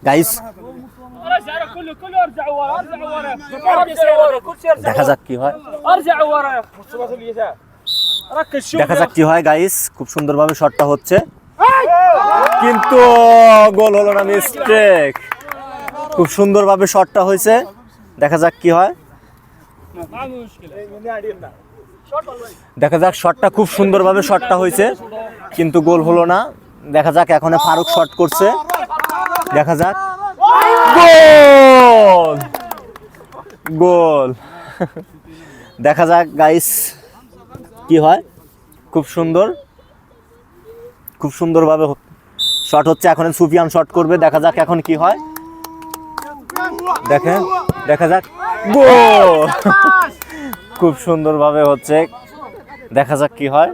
Guys দেখা যাক কি হয়, দেখা যাক কি হয় গাইস। খুব সুন্দরভাবে শটটা হচ্ছে কিন্তু গোল হলো না, মিস্টেক। খুব সুন্দরভাবে শটটা হয়েছে, দেখা যাক কি হয়। দেখা যাক শটটা খুব সুন্দরভাবে শটটা হয়েছে কিন্তু গোল হলো না। দেখা যাক এখন ফারুক শট করছে, দেখা যাক গোল, গোল। দেখা যাক গাইস কি হয়। খুব সুন্দর, খুব সুন্দরভাবে শট হচ্ছে। এখন সুফিয়ান শট করবে, দেখা যাক এখন কি হয়। দেখেন, দেখা যাক গোল। খুব সুন্দরভাবে হচ্ছে, দেখা যাক কি হয়।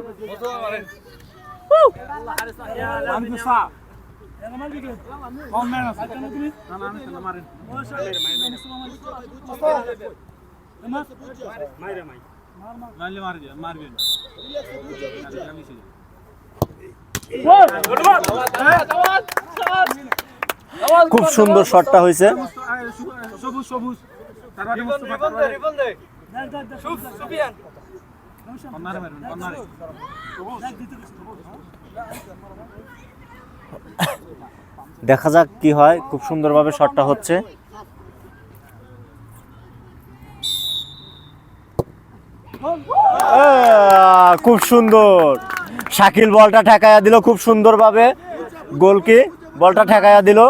খুব সুন্দর শটটা হয়েছে। দেখা যাক কি হয়। খুব সুন্দরভাবে শটটা হচ্ছে। খুব সুন্দর, শাকিল বলটা ঠেকাইয়া দিল খুব সুন্দরভাবে। গোলকি বলটা ঠেকাইয়া দিল,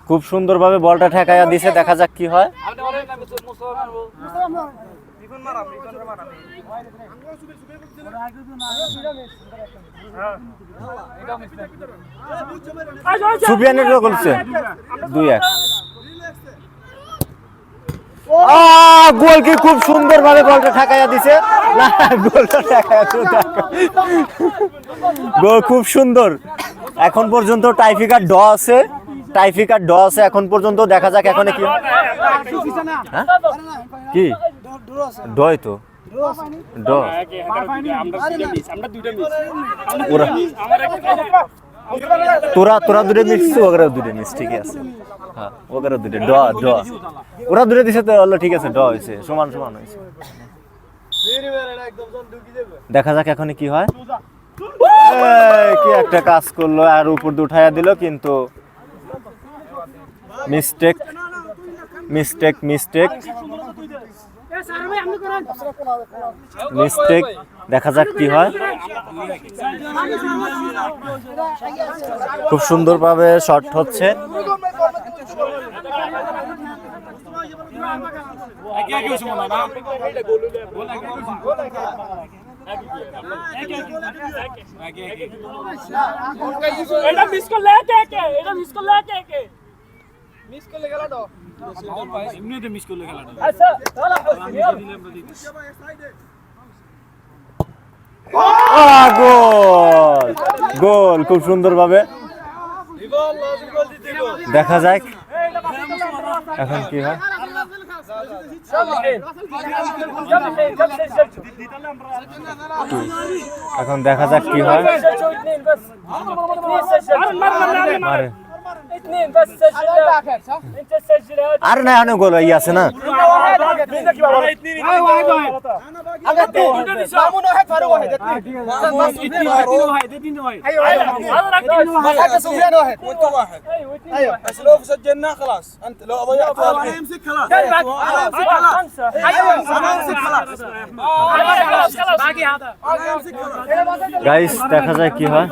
খুব সুন্দরভাবে বলটা ঠেকাইয়া দিছে। দেখা যাক কি হয়। সুফিয়ানের করছে 2-1। গোল কি খুব সুন্দরভাবে বলটা ঠেকাইয়া দিছে, না গোলটা ঠেকাইয়া গোল খুব সুন্দর। এখন পর্যন্ত টাইফিকার ড আছে, টাইফিকার ড আছে এখন পর্যন্ত। দেখা যাক এখন কি কি ডয় তো ড তোরা তোরা দুটো মিস, ওরা দুটো মিস, ঠিক আছে। হ্যাঁ ওরা দুটো ড ড ওরা দুটো দিছে তো হলো, ঠিক আছে। ড হয়েছে, সমান সমান হয়েছে। দেখা যাক এখন কি হয়। কি একটা কাজ করলো, আর উপর দিয়ে উঠাইয়া দিল কিন্তু মিস্টেক, মিস্টেক, মিস্টেক, মিস্টেক। দেখা যাক কি হয়। খুব সুন্দরভাবে শট হচ্ছে। গোল, গোল খুব সুন্দরভাবে। দেখা যাক এখন কি হয়। এখন দেখা যাক কি হয়। আর না অনেক গোল হয়ে আছে না। গাইস দেখা যায় কি হয়।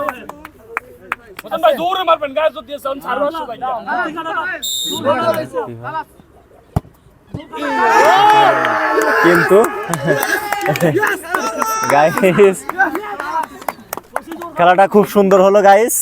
কিন্তু গাইস খেলাটা খুব সুন্দর হলো গাইস।